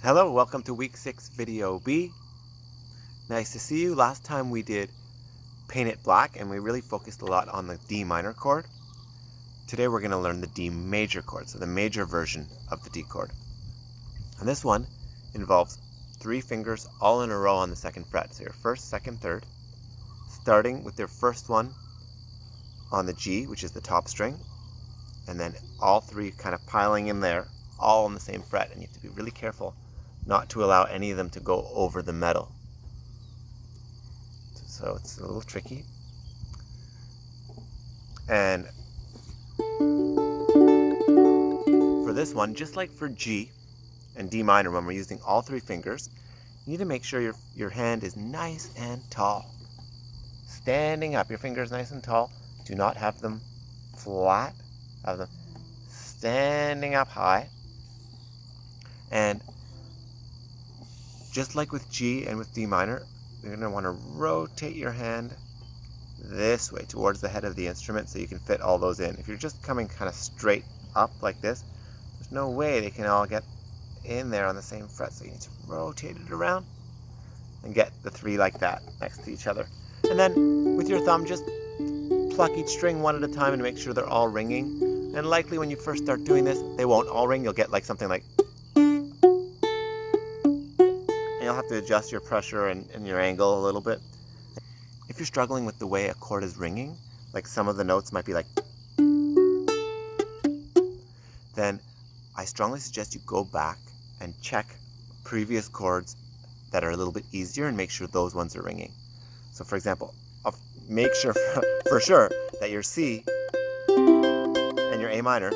Hello, welcome to week 6 video B. Nice to see you. Last time we did Paint It Black and we really focused a lot on the D minor chord. Today we're going to learn the D major chord, so the major version of the D chord. And this one involves 3 fingers all in a row on the 2nd fret. So your 1st, 2nd, 3rd, starting with your first one on the G, which is the top string, and then all 3 kind of piling in there, all on the same fret, and you have to be really careful not to allow any of them to go over the metal. So it's a little tricky. And for this one, just like for G and D minor, when we're using all 3 fingers, you need to make sure your hand is nice and tall. Standing up, your fingers nice and tall. Do not have them flat. Have them standing up high. And just like with G and with D minor, you're going to want to rotate your hand this way towards the head of the instrument so you can fit all those in. If you're just coming kind of straight up like this, there's no way they can all get in there on the same fret. So you need to rotate it around and get the 3 like that next to each other. And then with your thumb, just pluck each string one at a time and make sure they're all ringing. And likely when you first start doing this, they won't all ring. You'll get like something like, you'll have to adjust your pressure and your angle a little bit. If you're struggling with the way a chord is ringing, like some of the notes might be like, then I strongly suggest you go back and check previous chords that are a little bit easier and make sure those ones are ringing. So for example, make sure for sure that your C and your A minor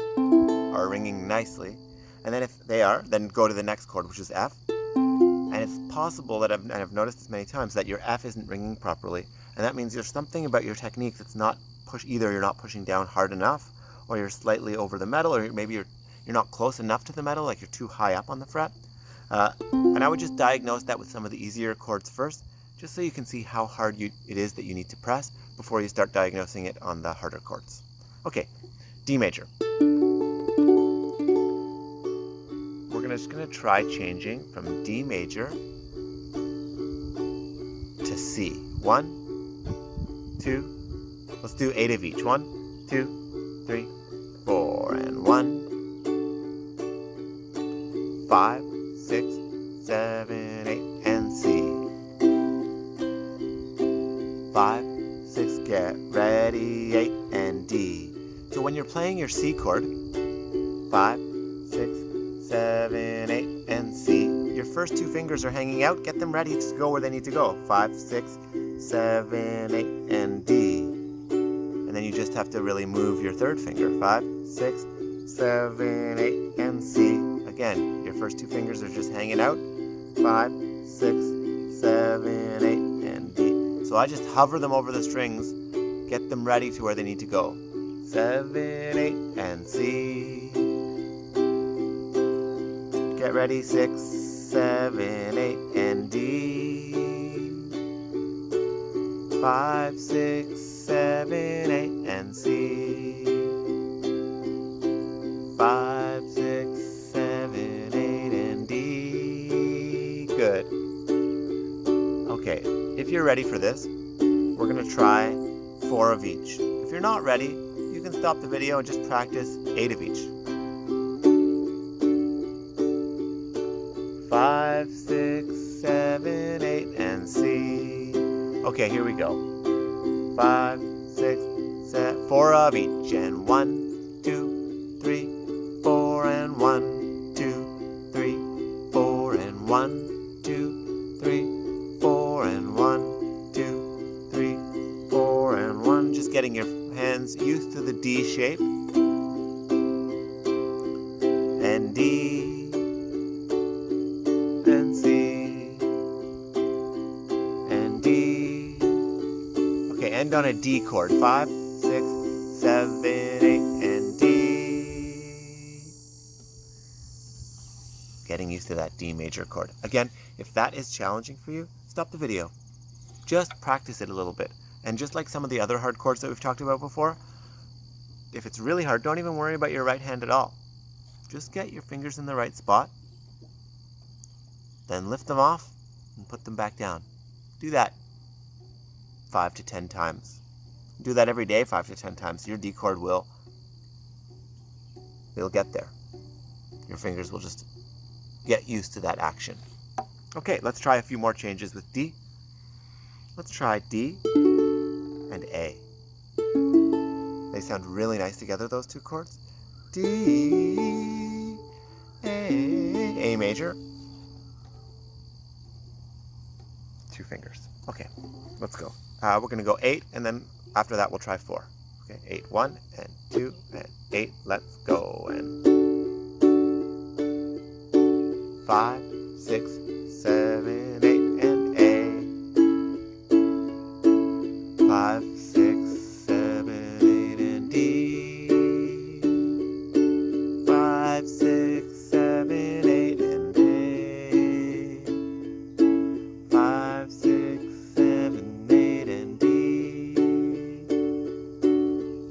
are ringing nicely. And then if they are, then go to the next chord, which is F. And it's possible that I've noticed this many times that your F isn't ringing properly. And that means there's something about your technique that's not either you're not pushing down hard enough, or you're slightly over the metal, or maybe you're not close enough to the metal, like you're too high up on the fret. And I would just diagnose that with some of the easier chords first, just so you can see how hard it is that you need to press before you start diagnosing it on the harder chords. Okay, D major. We're just going to try changing from D major to C. 1, 2, let's do 8 of each. 1, 2, 3, 4, and 1, 5, 6, 7, 8, and C. 5, 6, get ready, 8, and D. So when you're playing your C chord, 5, 6, 7, 8, and C, your first 2 fingers are hanging out. Get them ready to go where they need to go. 5, 6, 7, 8, and D. And then you just have to really move your 3rd finger. 5, 6, 7, 8, and C. Again, your first 2 fingers are just hanging out. 5, 6, 7, 8, and D. So I just hover them over the strings, get them ready to where they need to go. 7, 8, and C. Get ready, 6, 7, 8, and D. 5, 6, 7, 8, and C. 5, 6, 7, 8, and D. Good. Okay, if you're ready for this, we're going to try 4 of each. If you're not ready, you can stop the video and just practice 8 of each. 5, 6, 7, 8, and C. Okay, here we go. 5, 6, 7, 4 of each, and 1, 2, 3, 4, and 1, 2, 3, 4, and 1, 2, 3, 4, and 1, 2, 3, 4, and 1. Just getting your hands used to the D shape. And D. And C, and D. Okay, end on a D chord. 5, 6, 7, 8, and D. Getting used to that D major chord. Again, if that is challenging for you, stop the video. Just practice it a little bit. And just like some of the other hard chords that we've talked about before, if it's really hard, don't even worry about your right hand at all. Just get your fingers in the right spot then lift them off and put them back down. Do that 5 to 10 times. Do that every day 5 to 10 times. Your D chord will get there. Your fingers will just get used to that action. Okay, let's try a few more changes with D. Let's try D and A. They sound really nice together, those two chords. D, A major. 2 fingers. Okay, let's go. We're going to go 8, and then after that we'll try 4. Okay, 8, 1, and 2, and 8. Let's go. And 5, 6, 7, 8, and A. 5, 6, 7, 8, and D. 5, 6, 7, 8, and A. 5, 6, 7, 8, and D.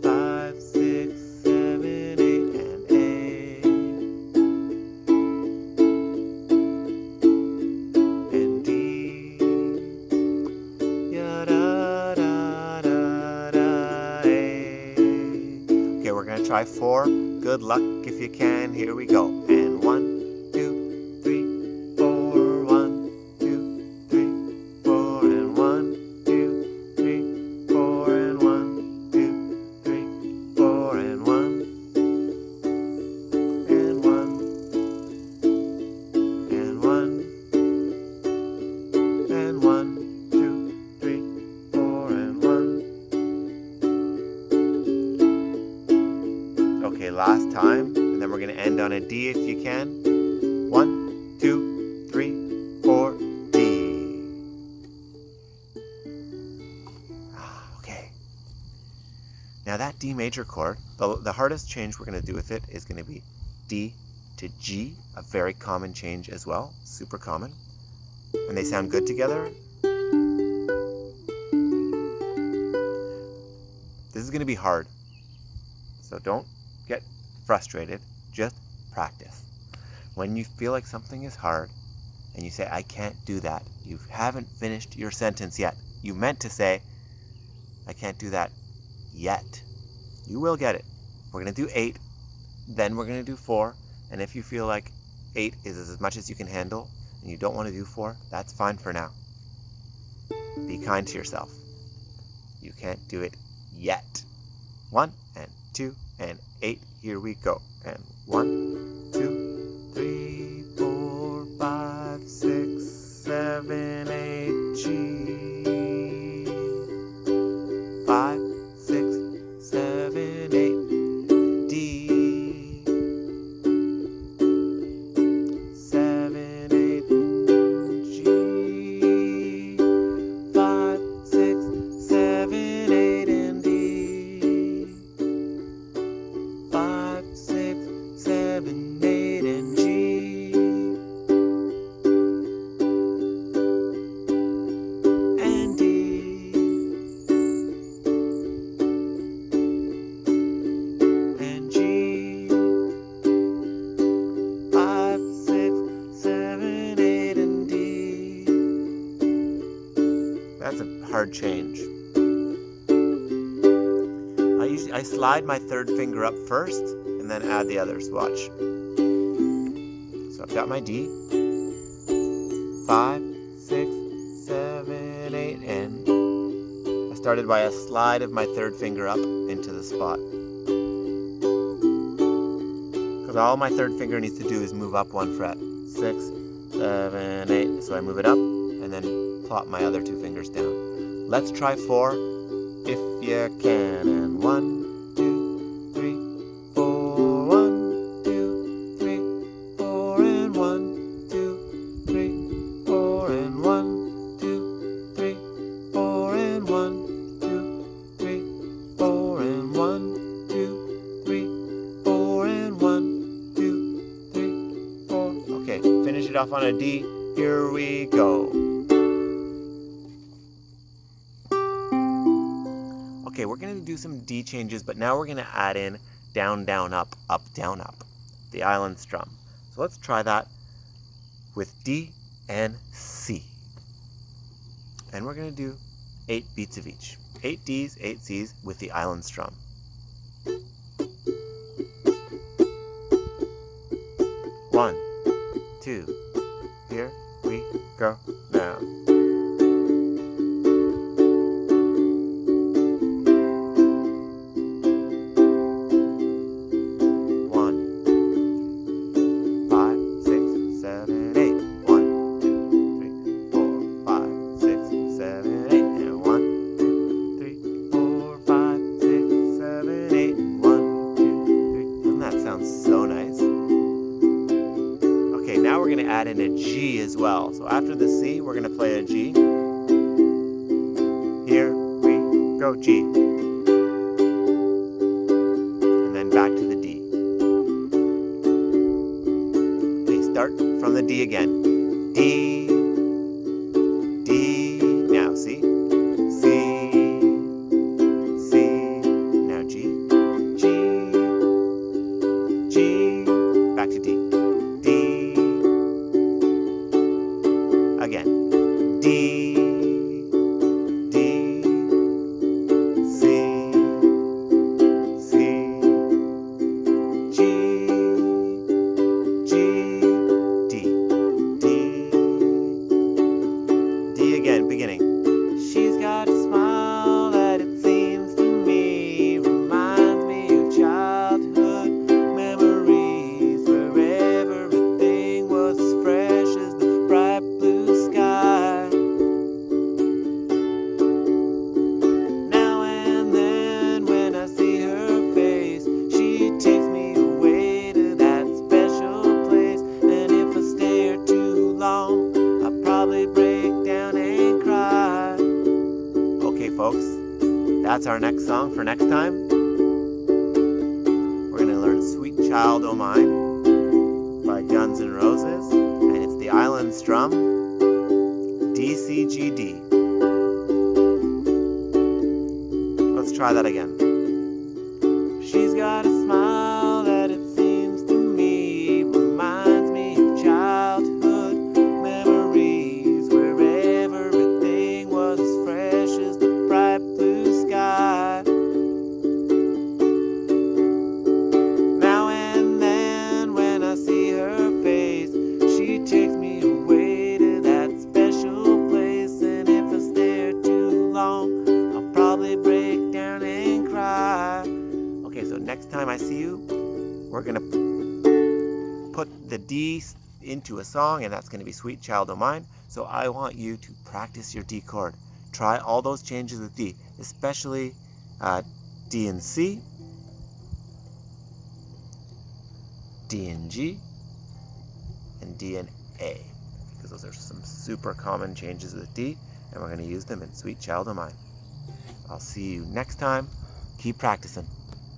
5, 6, 7, 8, and A. And D. Ya da da da da A. Okay, we're gonna try 4. Good luck if you can. Here we go. And 1, 2, 3, 4. 1, 2, 3, 4. And 1, 2, 3, 4. And 1, 2, 3, 4. And 1. And 1. And 1. And 1, 2, 3, 4. And 1. Okay, last time. And then we're going to end on a D if you can. 1, 2, 3, 4, D. Okay. Now that D major chord, the hardest change we're going to do with it is going to be D to G, a very common change as well, super common. And they sound good together. This is going to be hard. So don't get frustrated, just practice. When you feel like something is hard and you say, I can't do that, you haven't finished your sentence yet. You meant to say, I can't do that yet. You will get it. We're going to do 8, then we're going to do 4, and if you feel like 8 is as much as you can handle and you don't want to do 4, that's fine for now. Be kind to yourself. You can't do it yet. 1 and 2 and 8. Here we go. And 1, 2, 3, 4, 5, 6, 7, 8, G. 5, 6, 7, 8, D. 7, 8, G. 5, 6, 7, 8, and D. 5, 6, 7, 8, and G. And D. And G. 5, 6, 7, 8, and D. That's a hard change. I slide my third finger up first and then add the others. Watch. So I've got my D. 5, 6, 7, 8, and I started by a slide of my third finger up into the spot. Because all my third finger needs to do is move up 1 fret. 6, 7, 8. So I move it up and then plop my other 2 fingers down. Let's try 4 if you can. And 1, 2, 3, 4. 1, 2, 3, 4. And 1, 2, 3, 4. And 1, 2, 3, 4. And 1, 2, 3, 4. And 1, 2, 3, 4. And 1, 2, 3, 4. Okay, finish it off on a D. Here we go. Okay, we're going to do some D changes, but now we're going to add in down, down, up, down, up, the island strum. So let's try that with D and C. And we're going to do 8 beats of each. 8 Ds, 8 Cs with the island strum. 1, 2, here we go now. 1, 5, 6, 7, 8. 1, 2, 3, 4, 5, 6, 7, 8. And 1, 2, 3, 4, 5, 6, 7, 8. 1, 2, 3. Doesn't that sound so nice? Okay, now we're going to add in a G as well. So after the C, we're going to play a G. Here we go, G. And then back to the D. Okay, start from the D again. D, D, now C, C, C, now G, G, G, back to D. Again, D, D, C, C, G, G, D, D, D again, beginning. She's got a smile that it seems to me reminds me of childhood memories where everything was as fresh as the bright blue sky. Now and then when I see her face, she takes me away to that special place. And if I stay here too long, I'll probably break down and cry. Okay, folks, that's our next song for next time. We're going to learn Sweet Child O' Mine by Guns N' Roses, and it's the island strum, D, C, G, D. Let's try that again. She's got a smile that it seems to me reminds me of childhood memories where everything was as fresh as the bright blue sky. Now and then when I see her face, she takes me away to that special place. And if I stare too long, I'll probably break down and cry. Okay, so next time I see you, we're going to put the D into a song, and that's going to be Sweet Child O' Mine. So I want you to practice your D chord. Try all those changes with D, especially D and C, D and G, and D and A, because those are some super common changes with D, and we're going to use them in Sweet Child O' Mine. I'll see you next time. Keep practicing.